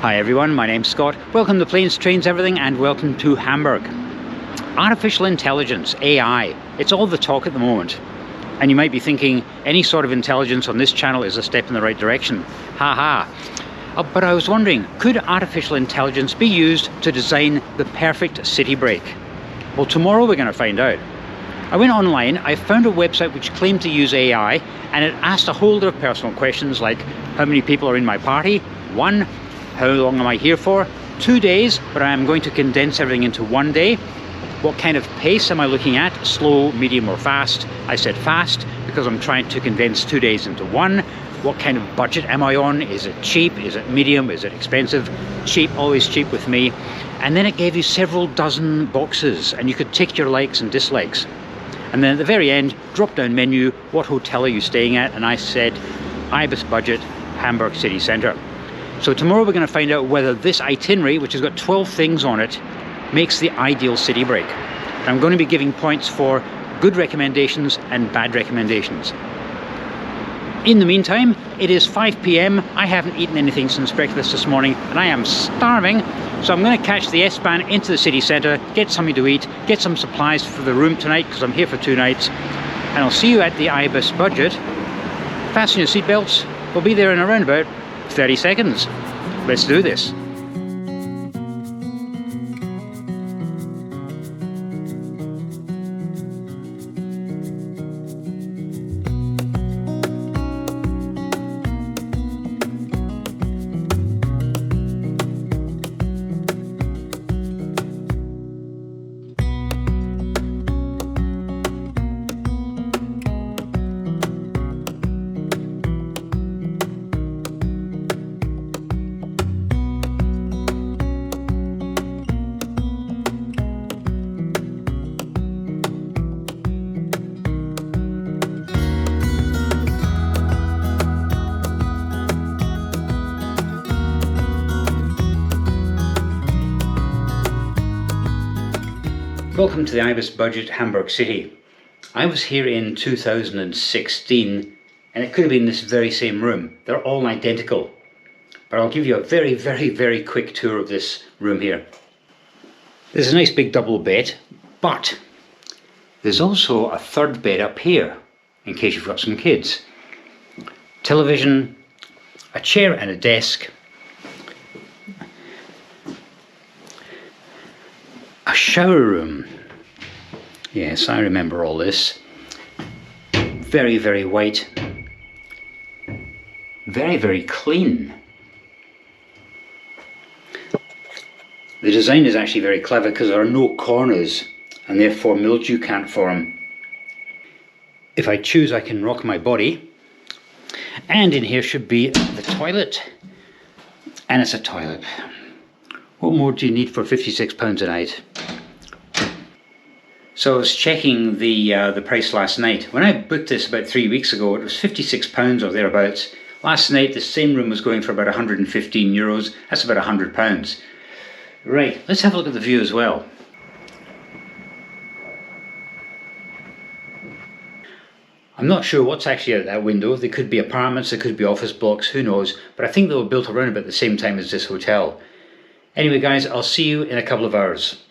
Hi everyone, my name's Scott. Welcome to Planes, Trains, Everything, and welcome to Hamburg. Artificial intelligence, AI, it's all the talk at the moment. And you might be thinking, any sort of intelligence on this channel is a step in the right direction. Ha ha. But I was wondering, could artificial intelligence be used to design the perfect city break? Well, tomorrow we're going to find out. I went online, I found a website which claimed to use AI, and it asked a whole lot of personal questions like, how many people are in my party? 1. How long am I here for? 2 days, but I am going to condense everything into 1 day. What kind of pace am I looking at? Slow, medium, or fast? I said fast because I'm trying to condense 2 days into 1. What kind of budget am I on? Is it cheap? Is it medium? Is it expensive? Cheap, always cheap with me. And then it gave you several dozen boxes and you could tick your likes and dislikes. And then at the very end, drop down menu, what hotel are you staying at? And I said, Ibis budget, Hamburg city centre. So tomorrow we're going to find out whether this itinerary, which has got 12 things on it, makes the ideal city break. And I'm going to be giving points for good recommendations and bad recommendations. In the meantime, it is 5 p.m. I haven't eaten anything since breakfast this morning and I am starving. So I'm going to catch the S-bahn into the city centre, get something to eat, get some supplies for the room tonight because I'm here for 2 nights. And I'll see you at the Ibis budget. Fasten your seatbelts. We'll be there in around about 30 seconds. Let's do this. Welcome to the Ibis budget Hamburg City. I was here in 2016 and it could have been this very same room. They're all identical. But I'll give you a very quick tour of this room here. There's a nice big double bed, but there's also a third bed up here in case you've got some kids. Television, a chair and a desk. A shower room. Yes, I remember all this. Very white. Very clean. The design is actually very clever because there are no corners and therefore mildew can't form. If I choose, I can rock my body. And in here should be the toilet. And it's a toilet. What more do you need for £56 a night? So I was checking the price last night. When I booked this about 3 weeks ago, it was £56 or thereabouts. Last night, the same room was going for about €115. That's about £100. Right, let's have a look at the view as well. I'm not sure what's actually out that window. They could be apartments, they could be office blocks, who knows. But I think they were built around about the same time as this hotel. Anyway guys, I'll see you in a couple of hours.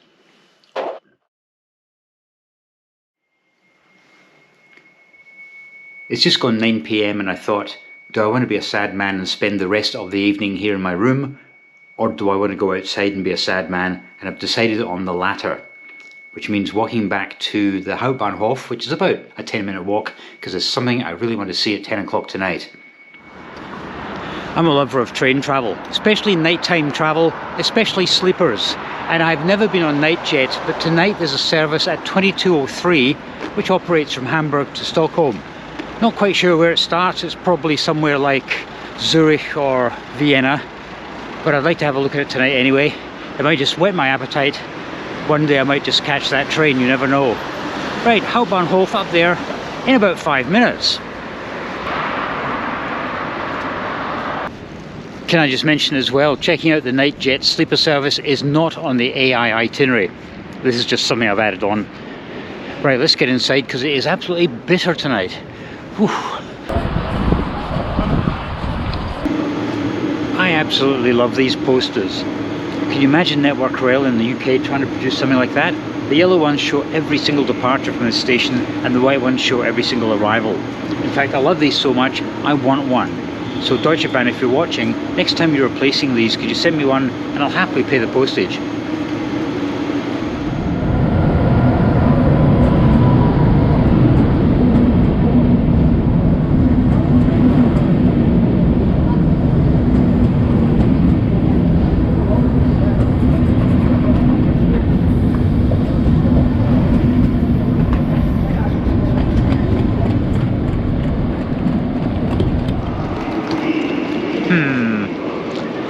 It's just gone 9 p.m. and I thought, do I want to be a sad man and spend the rest of the evening here in my room? Or do I want to go outside and be a sad man? And I've decided on the latter, which means walking back to the Hauptbahnhof, which is about a 10-minute walk, because there's something I really want to see at 10 o'clock tonight. I'm a lover of train travel, especially nighttime travel, especially sleepers. And I've never been on Nightjet, but tonight there's a service at 22:03 which operates from Hamburg to Stockholm. Not quite sure where it starts, it's probably somewhere like Zurich or Vienna, but I'd like to have a look at it tonight anyway. It might just whet my appetite. One day I might just catch that train, you never know. Right, Hauptbahnhof up there in about 5 minutes. Can I just mention as well, checking out the Nightjet sleeper service is not on the AI itinerary. This is just something I've added on. Right, let's get inside because it is absolutely bitter tonight. Whew. I absolutely love these posters. Can you imagine Network Rail in the UK trying to produce something like that? The yellow ones show every single departure from the station and the white ones show every single arrival. In fact, I love these so much, I want one. So Deutsche Bahn, if you're watching, next time you're replacing these, could you send me one and I'll happily pay the postage.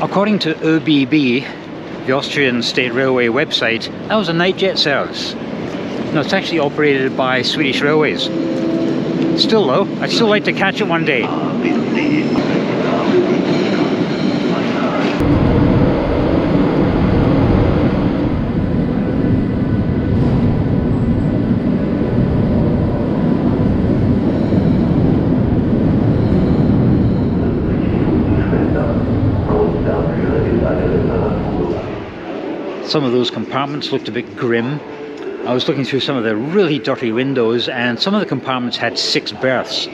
According to ÖBB, the Austrian State Railway website, that was a night jet service. No, it's actually operated by Swedish Railways. Still though, I'd still like to catch it one day. Some of those compartments looked a bit grim. I was looking through some of the really dirty windows and some of the compartments had 6 berths.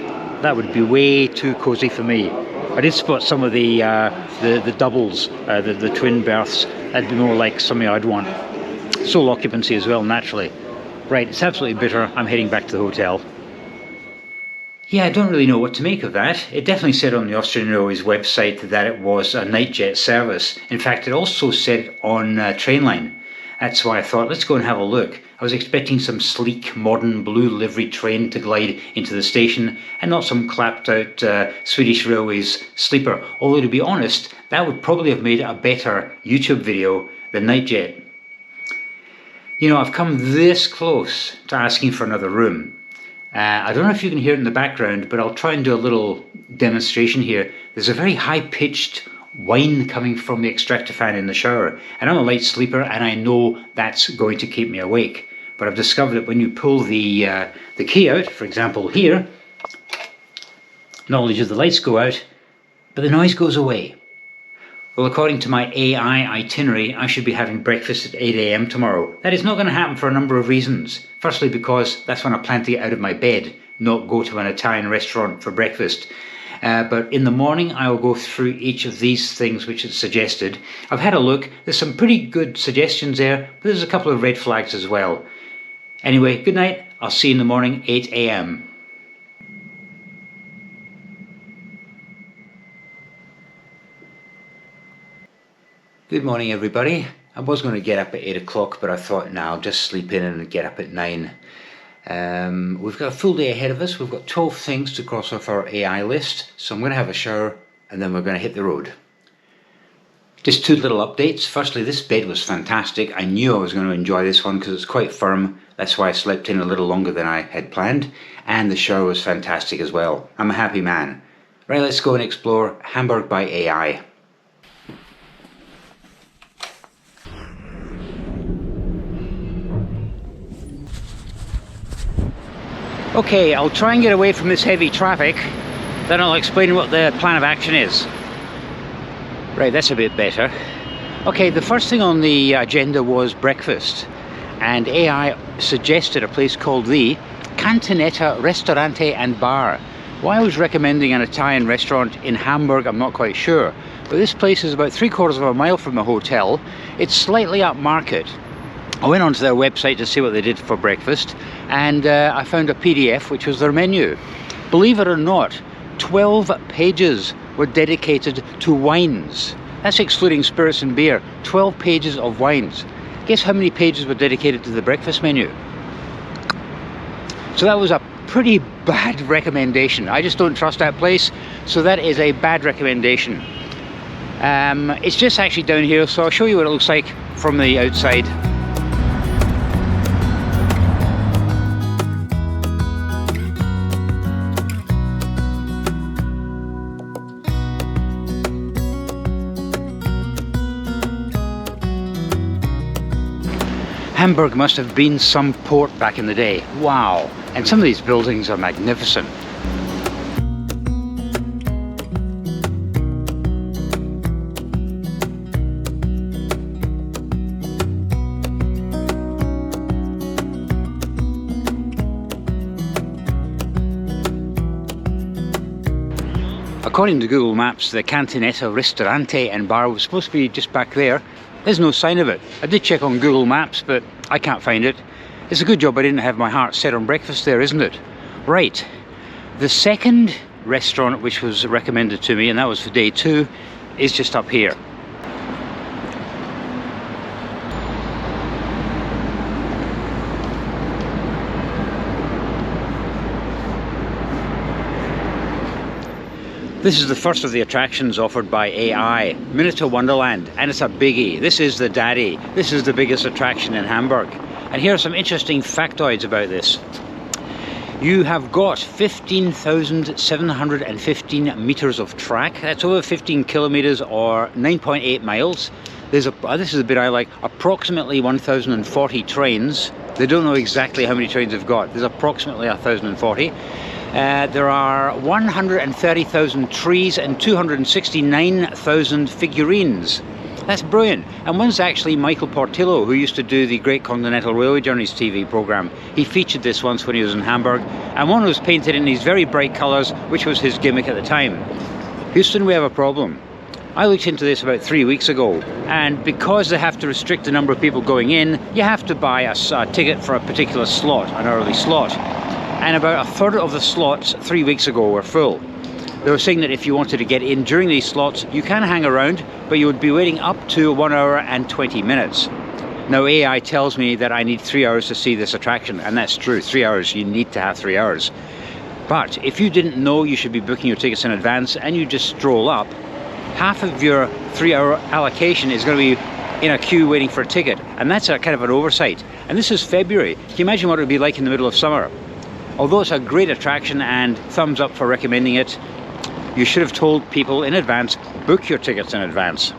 That would be way too cozy for me. I did spot some of the doubles, the twin berths. That'd be more like something I'd want. Sole occupancy as well, naturally. Right, it's absolutely bitter. I'm heading back to the hotel. Yeah, I don't really know what to make of that. It definitely said on the Austrian Railways website that it was a night jet service. In fact, it also said on Trainline. That's why I thought, let's go and have a look. I was expecting some sleek, modern, blue livery train to glide into the station and not some clapped out Swedish Railways sleeper. Although, to be honest, that would probably have made a better YouTube video than night jet. You know, I've come this close to asking for another room. I don't know if you can hear it in the background, but I'll try and do a little demonstration here. There's a very high-pitched whine coming from the extractor fan in the shower. And I'm a light sleeper, and I know that's going to keep me awake. But I've discovered that when you pull the key out, for example here, not only do the lights go out, but the noise goes away. Well, according to my AI itinerary, I should be having breakfast at 8 AM tomorrow. That is not going to happen for a number of reasons. Firstly, because that's when I plan to get out of my bed, not go to an Italian restaurant for breakfast. But in the morning, I will go through each of these things which is suggested. I've had a look. There's some pretty good suggestions there, but there's a couple of red flags as well. Anyway, good night. I'll see you in the morning, 8 AM. Good morning, everybody. I was going to get up at 8 o'clock, but I thought, no, I'll just sleep in and get up at 9. We've got a full day ahead of us. We've got 12 things to cross off our AI list. So I'm going to have a shower and then we're going to hit the road. Just 2 little updates. Firstly, this bed was fantastic. I knew I was going to enjoy this one because it's quite firm. That's why I slept in a little longer than I had planned. And the shower was fantastic as well. I'm a happy man. Right, let's go and explore Hamburg by AI. Okay, I'll try and get away from this heavy traffic, then I'll explain what the plan of action is. Right, that's a bit better. Okay, the first thing on the agenda was breakfast, and AI suggested a place called the Cantinetta Ristorante and Bar. Why I was recommending an Italian restaurant in Hamburg, I'm not quite sure, but this place is about 3/4 of a mile from the hotel. It's slightly upmarket. I went onto their website to see what they did for breakfast, and I found a PDF which was their menu. Believe it or not, 12 pages were dedicated to wines. That's excluding spirits and beer. 12 pages of wines. Guess how many pages were dedicated to the breakfast menu? So that was a pretty bad recommendation. I just don't trust that place, so that is a bad recommendation. It's just actually down here, so I'll show you what it looks like from the outside. Hamburg must have been some port back in the day. Wow! And some of these buildings are magnificent. According to Google Maps, the Cantinetta Ristorante and Bar was supposed to be just back there. There's no sign of it. I did check on Google Maps, but I can't find it. It's a good job I didn't have my heart set on breakfast there, isn't it? Right. The second restaurant which was recommended to me, and that was for day 2, is just up here. This is the first of the attractions offered by AI, Miniature Wunderland, and it's a biggie. This is the daddy. This is the biggest attraction in Hamburg. And here are some interesting factoids about this. You have got 15,715 meters of track. That's over 15 kilometers or 9.8 miles. There's this is a bit I like, approximately 1,040 trains. They don't know exactly how many trains they've got. There's approximately 1,040. There are 130,000 trees and 269,000 figurines. That's brilliant. And one's actually Michael Portillo, who used to do the Great Continental Railway Journeys TV programme. He featured this once when he was in Hamburg, and one was painted in these very bright colours, which was his gimmick at the time. Houston, we have a problem. I looked into this about 3 weeks ago, and because they have to restrict the number of people going in, you have to buy a ticket for a particular slot, an early slot. And about a third of the slots 3 weeks ago were full. They were saying that if you wanted to get in during these slots, you can hang around, but you would be waiting up to 1 hour and 20 minutes. Now AI tells me that I need 3 hours to see this attraction, and that's true, 3 hours, you need to have 3 hours. But if you didn't know you should be booking your tickets in advance and you just stroll up, half of your 3 hour allocation is going to be in a queue waiting for a ticket, and that's a kind of an oversight. And this is February. Can you imagine what it would be like in the middle of summer? Although it's a great attraction and thumbs up for recommending it, you should have told people in advance, book your tickets in advance.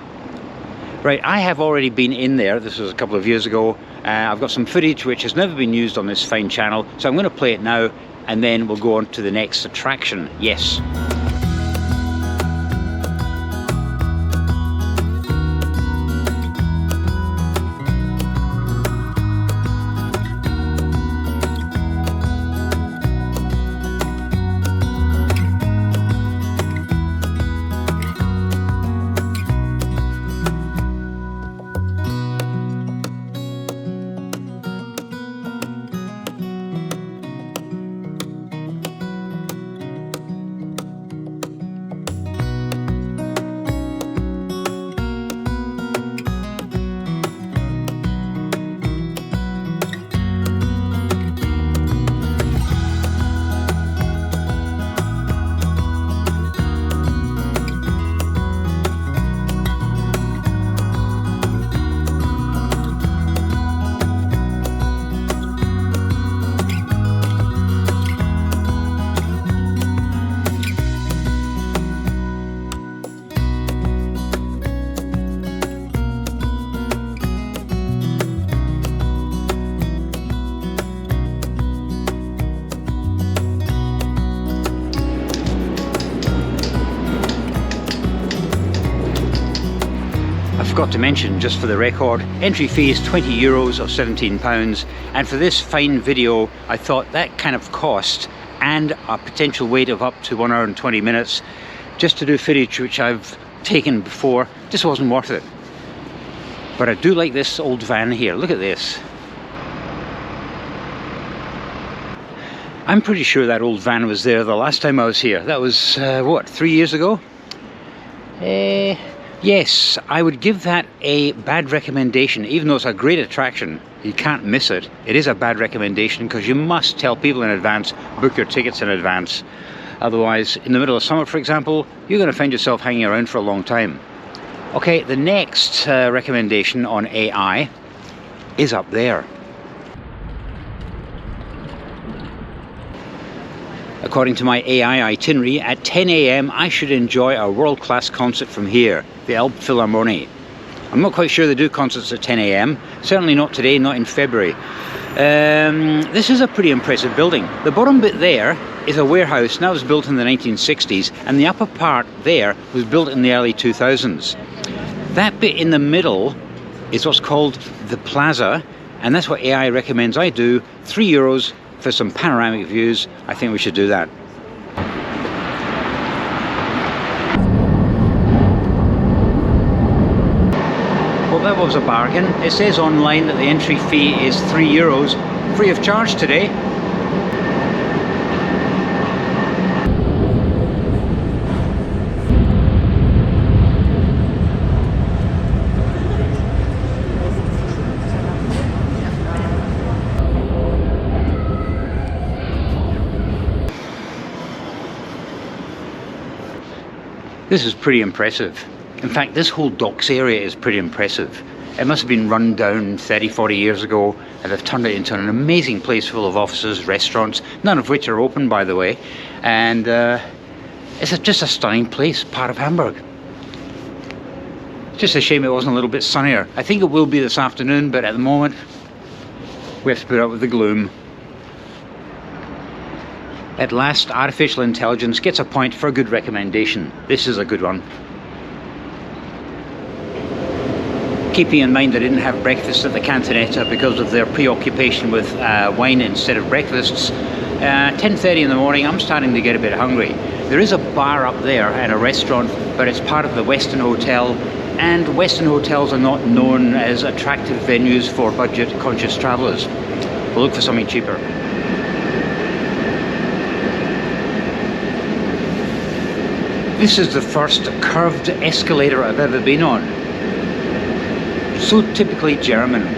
Right, I have already been in there. This was a couple of years ago. I've got some footage which has never been used on this fine channel, so I'm going to play it now and then we'll go on to the next attraction. Yes. I forgot to mention, just for the record, entry fee is 20 euros or £17, and for this fine video I thought that kind of cost and a potential wait of up to 1 hour and 20 minutes just to do footage which I've taken before just wasn't worth it. But I do like this old van here. Look at this. I'm pretty sure that old van was there the last time I was here. That was what, 3 years ago? Yes, I would give that a bad recommendation. Even though it's a great attraction, you can't miss it. It is a bad recommendation because you must tell people in advance, book your tickets in advance. Otherwise, in the middle of summer, for example, you're going to find yourself hanging around for a long time. Okay, the next recommendation on AI is up there. According to my AI itinerary, at 10 AM I should enjoy a world-class concert from here, the Elbphilharmonie. I'm not quite sure they do concerts at 10 AM, certainly not today, not in February. This is a pretty impressive building. The bottom bit there is a warehouse, and that was built in the 1960s, and the upper part there was built in the early 2000s. That bit in the middle is what's called the plaza, and that's what AI recommends I do. €3 for some panoramic views. I think we should do that. that was a bargain. It says online that the entry fee is €3, free of charge today. This is pretty impressive. In fact, this whole docks area is pretty impressive. It must have been run down 30, 40 years ago, and they've turned it into an amazing place full of offices, restaurants, none of which are open, by the way. And it's just a stunning place, part of Hamburg. Just a shame it wasn't a little bit sunnier. I think it will be this afternoon, but at the moment, we have to put up with the gloom. At last, artificial intelligence gets a point for a good recommendation. This is a good one. Keeping in mind I didn't have breakfast at the Cantonetta because of their preoccupation with wine instead of breakfasts. 10:30 in the morning, I'm starting to get a bit hungry. There is a bar up there and a restaurant, but it's part of the Western Hotel, and Western hotels are not known as attractive venues for budget-conscious travellers. We'll look for something cheaper. This is the first curved escalator I've ever been on. So typically German.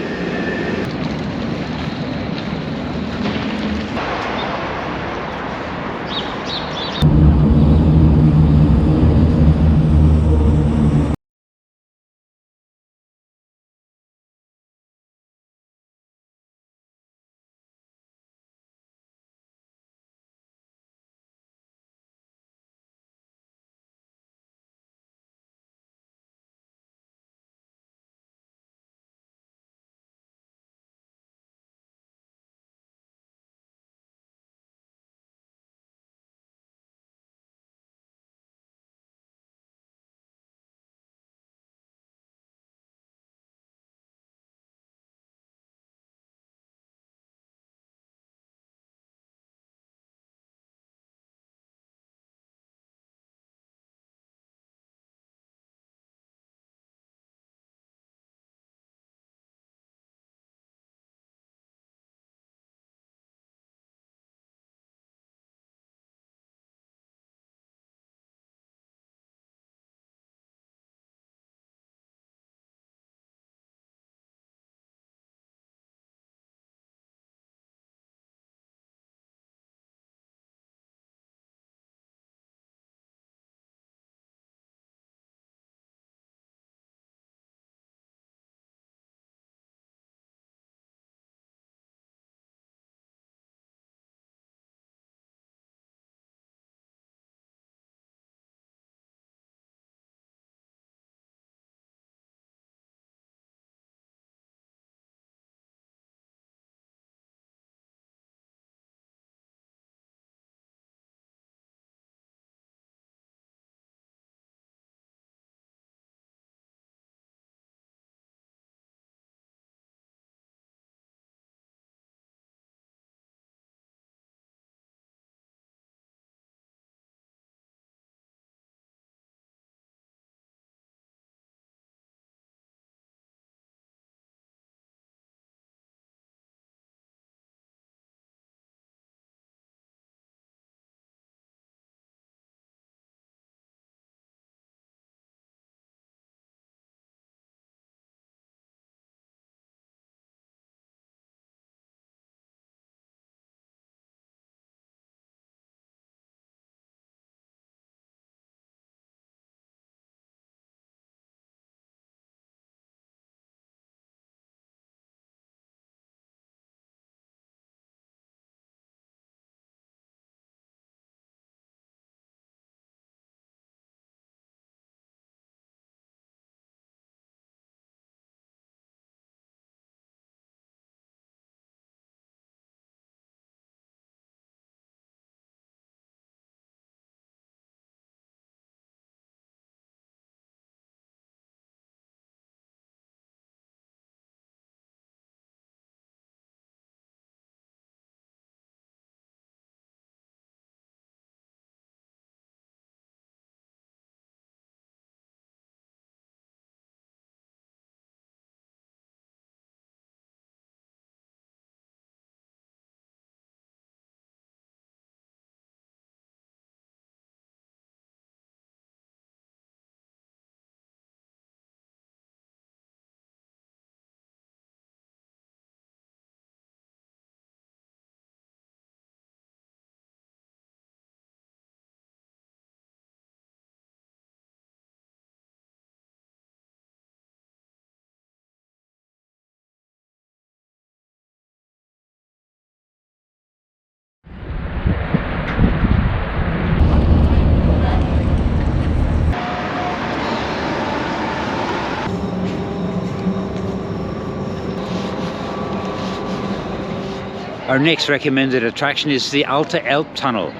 Our next recommended attraction is the Elbe Tunnel.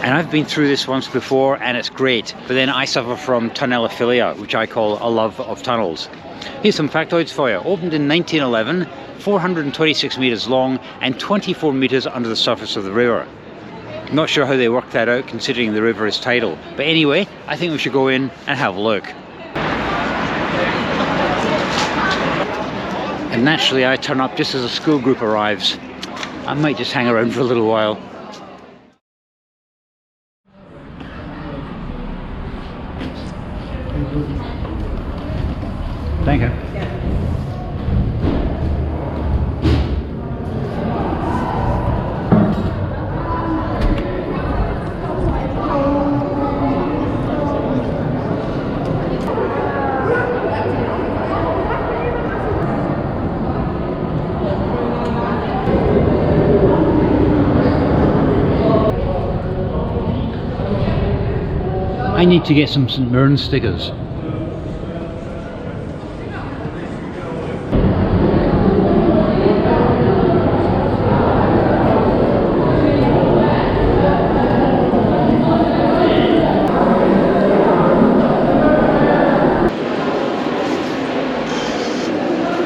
And I've been through this once before and it's great, but then I suffer from tunnelophilia, which I call a love of tunnels. Here's some factoids for you. Opened in 1911, 426 meters long and 24 meters under the surface of the river. Not sure how they worked that out considering the river is tidal, but anyway, I think we should go in and have a look. And naturally I turn up just as a school group arrives. I might just hang around for a little while. Thank you. I need to get some St. Mirren stickers.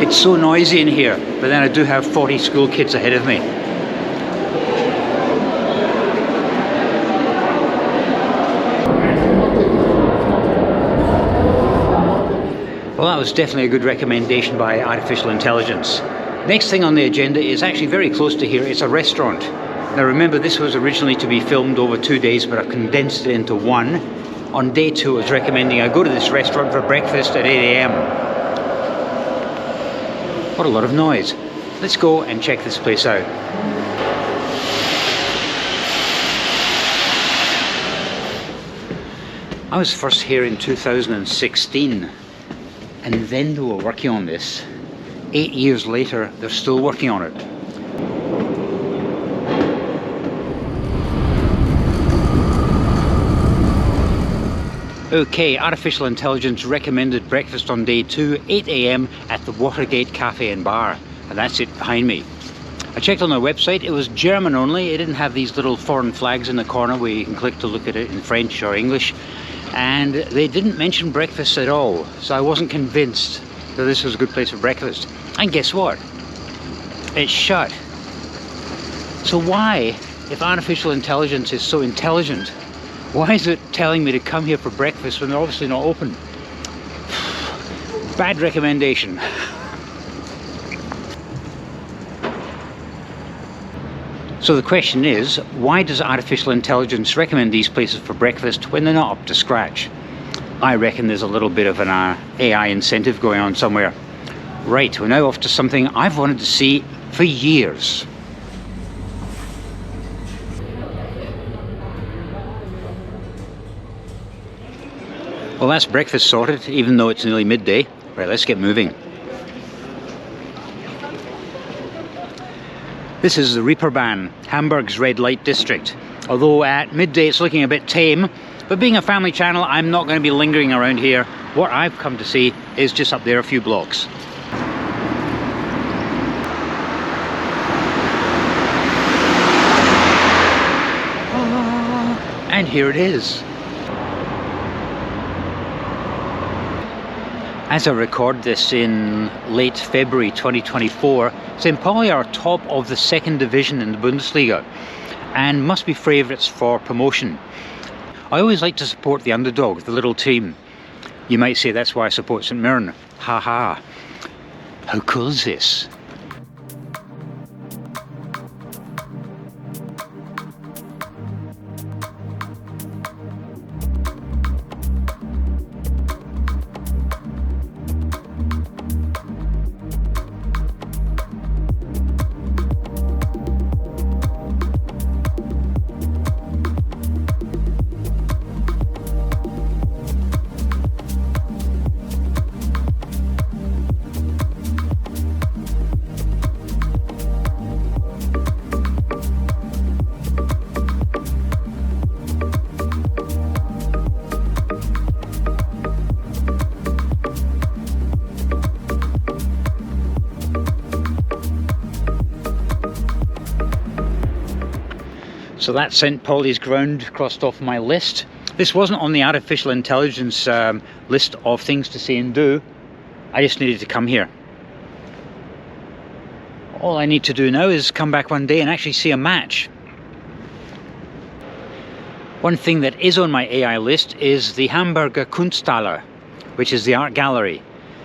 It's so noisy in here, but then I do have 40 school kids ahead of me. Well, that was definitely a good recommendation by artificial intelligence. Next thing on the agenda is actually very close to here. It's a restaurant. Now remember, this was originally to be filmed over 2 days, but I've condensed it into one. On day 2, I was recommending I go to this restaurant for breakfast at 8 AM. What a lot of noise. Let's go and check this place out. I was first here in 2016. And then they were working on this. 8 years later, they're still working on it. Okay, artificial intelligence recommended breakfast on day 2, 8 AM at the Watergate Cafe and Bar. And that's it behind me. I checked on their website, it was German only. It didn't have these little foreign flags in the corner where you can click to look at it in French or English. And they didn't mention breakfast at all, so I wasn't convinced that this was a good place for breakfast. And guess what? It's shut. So why, if artificial intelligence is so intelligent, why is it telling me to come here for breakfast when they're obviously not open? Bad recommendation. So the question is, why does artificial intelligence recommend these places for breakfast when they're not up to scratch? I reckon there's a little bit of an AI incentive going on somewhere. Right, we're now off to something I've wanted to see for years. Well, that's breakfast sorted, even though it's nearly midday. Right, let's get moving. This is the Reeperbahn, Hamburg's red light district. Although at midday it's looking a bit tame, but being a family channel, I'm not going to be lingering around here. What I've come to see is just up there a few blocks. And here it is. As I record this in late February 2024, St. Pauli are top of the 2nd division in the Bundesliga and must be favourites for promotion. I always like to support the underdog, the little team. You might say that's why I support St. Mirren. Ha ha. How cool is this? So that sent Pauli's ground crossed off my list. This wasn't on the artificial intelligence list of things to say and do. I just needed to come here. All I need to do now is come back one day and actually see a match. One thing that is on my AI list is the Hamburg Kunsthalle, which is the art gallery.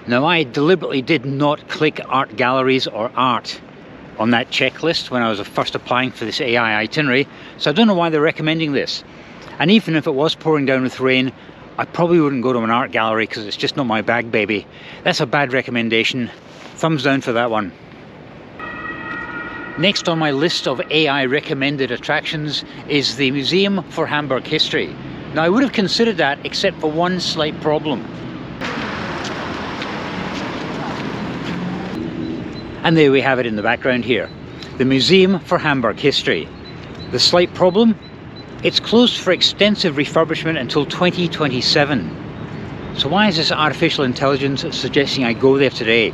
Now, I deliberately did not click art galleries or art on that checklist when I was first applying for this AI itinerary, so I don't know why they're recommending this. And even if it was pouring down with rain, I probably wouldn't go to an art gallery because it's just not my bag, baby. That's a bad recommendation. Thumbs down for that one. Next on my list of AI recommended attractions is the Museum for Hamburg History. Now, I would have considered that except for one slight problem. And there we have it in the background here. The Museum for Hamburg History. The slight problem? It's closed for extensive refurbishment until 2027. So why is this artificial intelligence suggesting I go there today?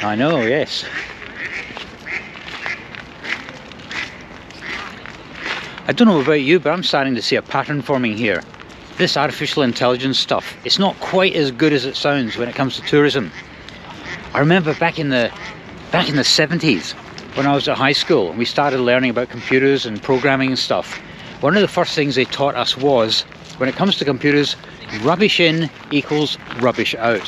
I know, yes. I don't know about you, but I'm starting to see a pattern forming here. This artificial intelligence stuff, it's not quite as good as it sounds when it comes to tourism. I remember back in the 70s, when I was at high school and we started learning about computers and programming and stuff, one of the first things they taught us was, when it comes to computers, rubbish in equals rubbish out.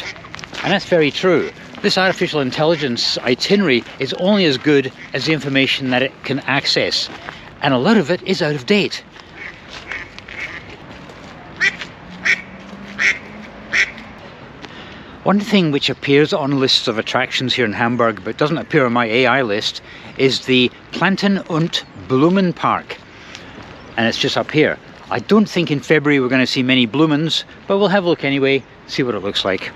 And that's very true. This artificial intelligence itinerary is only as good as the information that it can access, and a lot of it is out of date. One thing which appears on lists of attractions here in Hamburg but doesn't appear on my AI list is the Planten- und Blumenpark, and it's just up here. I don't think in February we're going to see many blumens, but we'll have a look anyway, see what it looks like.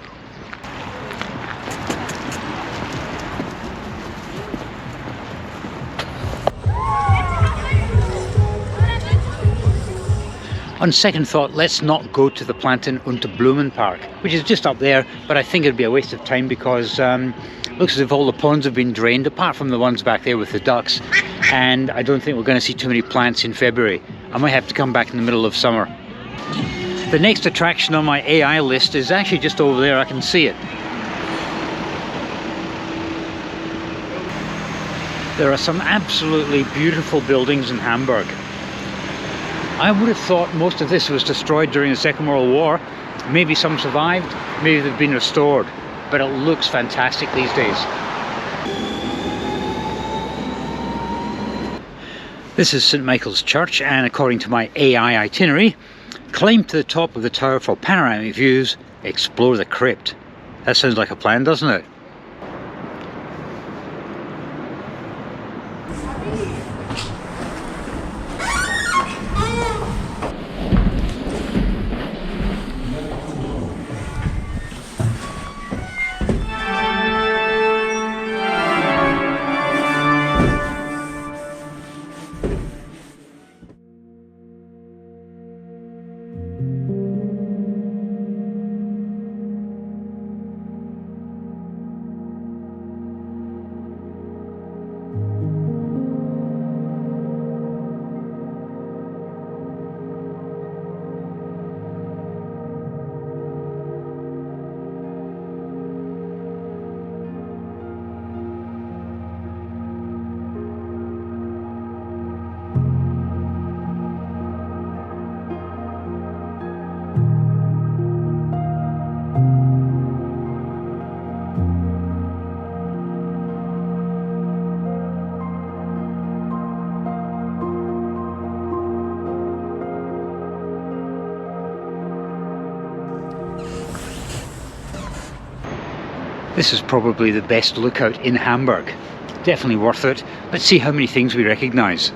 On second thought, let's not go to the Planten- und Blumenpark, which is just up there, but I think it'd be a waste of time because it looks as if all the ponds have been drained, apart from the ones back there with the ducks, and I don't think we're going to see too many plants in February. I might have to come back in the middle of summer. The next attraction on my AI list is actually just over there. I can see it. There are some absolutely beautiful buildings in Hamburg. I would have thought most of this was destroyed during the Second World War. Maybe some survived, maybe they've been restored, but it looks fantastic these days. This is St. Michael's Church, and according to my AI itinerary, climb to the top of the tower for panoramic views, explore the crypt. That sounds like a plan, doesn't it? This is probably the best lookout in Hamburg. Definitely worth it. Let's see how many things we recognise.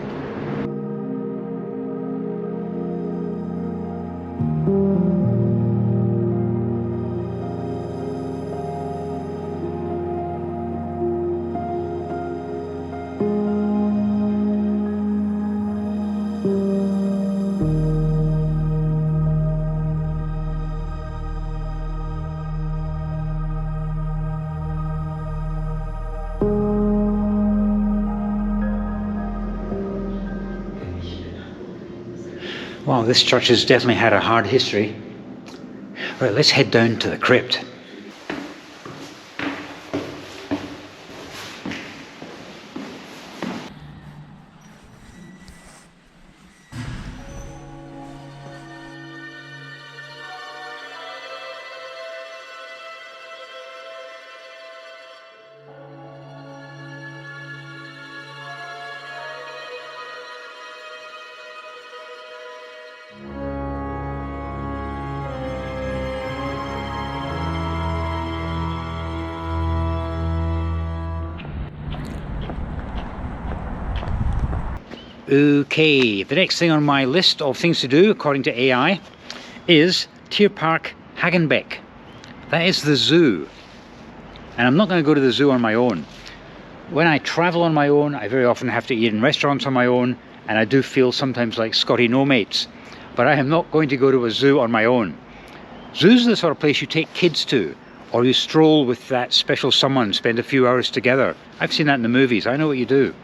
Wow, this church has definitely had a hard history. Right, let's head down to the crypt. Okay, the next thing on my list of things to do, according to AI, is Tierpark Hagenbeck. That is the zoo. And I'm not going to go to the zoo on my own. When I travel on my own, I very often have to eat in restaurants on my own, and I do feel sometimes like Scotty no mates. But I am not going to go to a zoo on my own. Zoos are the sort of place you take kids to, or you stroll with that special someone, spend a few hours together. I've seen that in the movies, I know what you do.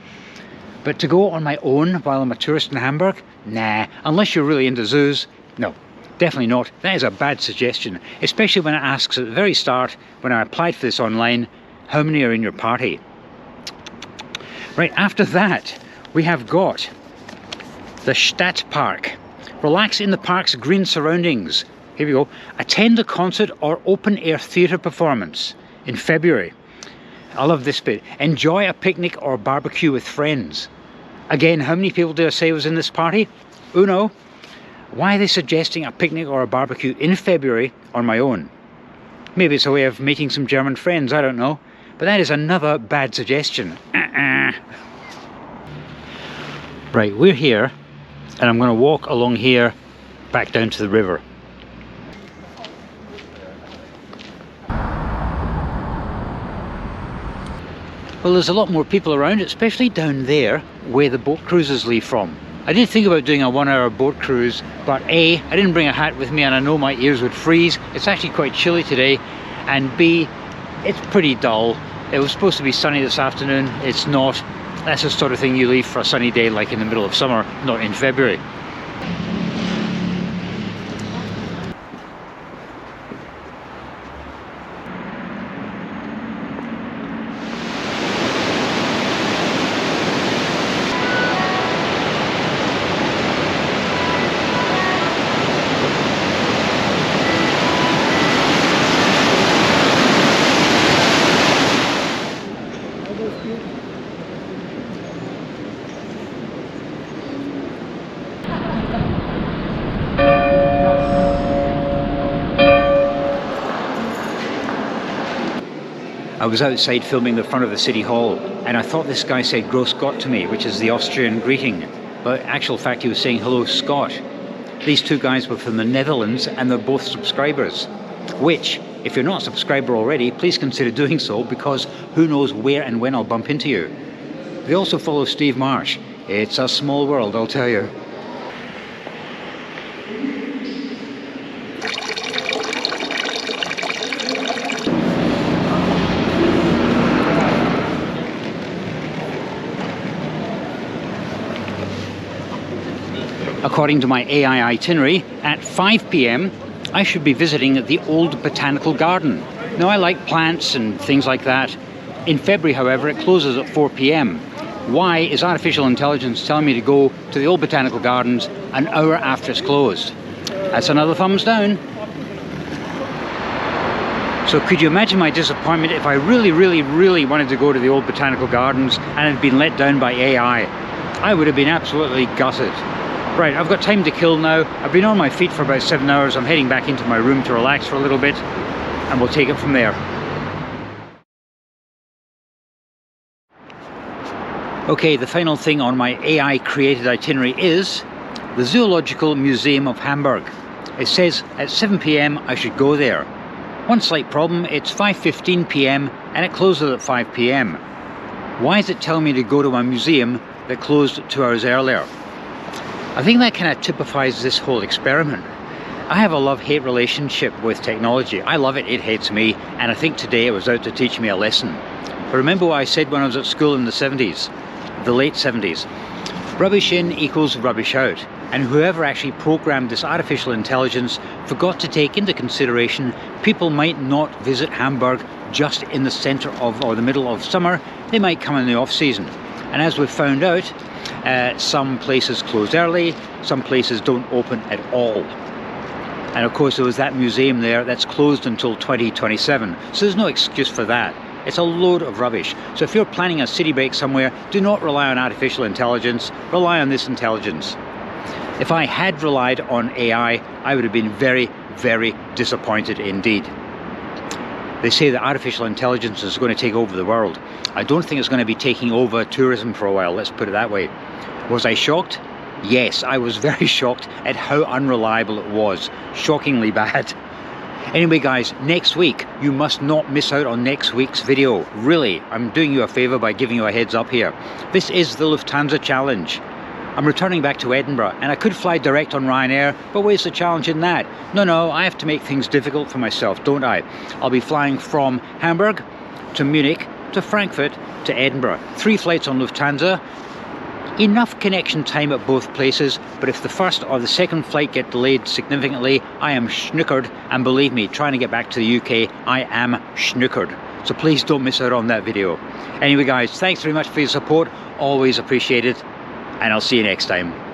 But to go on my own while I'm a tourist in Hamburg? Nah, unless you're really into zoos, no, definitely not. That is a bad suggestion, especially when it asks at the very start, when I applied for this online, how many are in your party? Right, after that, we have got the Stadtpark. Relax in the park's green surroundings. Here we go. Attend a concert or open-air theatre performance in February. I love this bit. Enjoy a picnic or barbecue with friends. Again, how many people did I say was in this party? Uno. Why are they suggesting a picnic or a barbecue in February on my own? Maybe it's a way of meeting some German friends, I don't know. But that is another bad suggestion. Right, we're here, and I'm going to walk along here back down to the river. Well, there's a lot more people around, especially down there where the boat cruises leave from. I did think about doing a 1-hour boat cruise, but A, I didn't bring a hat with me and I know my ears would freeze. It's actually quite chilly today. And B, it's pretty dull. It was supposed to be sunny this afternoon. It's not. That's the sort of thing you leave for a sunny day like in the middle of summer, not in February. I was outside filming the front of the city hall, and I thought this guy said "Grüß Gott" to me, which is the Austrian greeting, but in actual fact he was saying "Hello, Scott." These two guys were from the Netherlands, and they're both subscribers, which, if you're not a subscriber already, please consider doing so, because who knows where and when I'll bump into you. They also follow Steve Marsh. It's a small world, I'll tell you. According to my AI itinerary, at 5 p.m. I should be visiting the old botanical garden. Now, I like plants and things like that. In February, however, it closes at 4 p.m. Why is artificial intelligence telling me to go to the old botanical gardens an hour after it's closed? That's another thumbs down. So could you imagine my disappointment if I really wanted to go to the old botanical gardens and had been let down by AI? I would have been absolutely gutted. Right, I've got time to kill now. I've been on my feet for about 7 hours. I'm heading back into my room to relax for a little bit, and we'll take it from there. Okay, the final thing on my AI created itinerary is the Zoological Museum of Hamburg. It says at 7 p.m. I should go there. One slight problem, it's 5:15 p.m. and it closes at 5 p.m. Why is it telling me to go to a museum that closed 2 hours earlier? I think that kind of typifies this whole experiment. I have a love-hate relationship with technology. I love it, it hates me, and I think today it was out to teach me a lesson. But remember what I said when I was at school in the 70s, the late 70s. Rubbish in equals rubbish out. And whoever actually programmed this artificial intelligence forgot to take into consideration people might not visit Hamburg just in the center of or the middle of summer. They might come in the off season. And as we've found out, some places close early, some places don't open at all. And of course there was that museum there that's closed until 2027, so there's no excuse for that. It's a load of rubbish. So if you're planning a city break somewhere, do not rely on artificial intelligence, rely on this intelligence. If I had relied on AI, I would have been very, very disappointed indeed. They say that artificial intelligence is going to take over the world. I don't think it's going to be taking over tourism for a while, let's put it that way. Was I shocked? Yes, I was very shocked at how unreliable it was. Shockingly bad. Anyway guys, next week, you must not miss out on next week's video. Really, I'm doing you a favour by giving you a heads up here. This is the Lufthansa Challenge. I'm returning back to Edinburgh, and I could fly direct on Ryanair, but where's the challenge in that? No, I have to make things difficult for myself, don't I? I'll be flying from Hamburg to Munich to Frankfurt to Edinburgh. 3 flights on Lufthansa. Enough connection time at both places, but if the first or the second flight get delayed significantly, I am snookered, and believe me, trying to get back to the UK, I am snookered. So please don't miss out on that video. Anyway guys, thanks very much for your support, always appreciated, and I'll see you next time.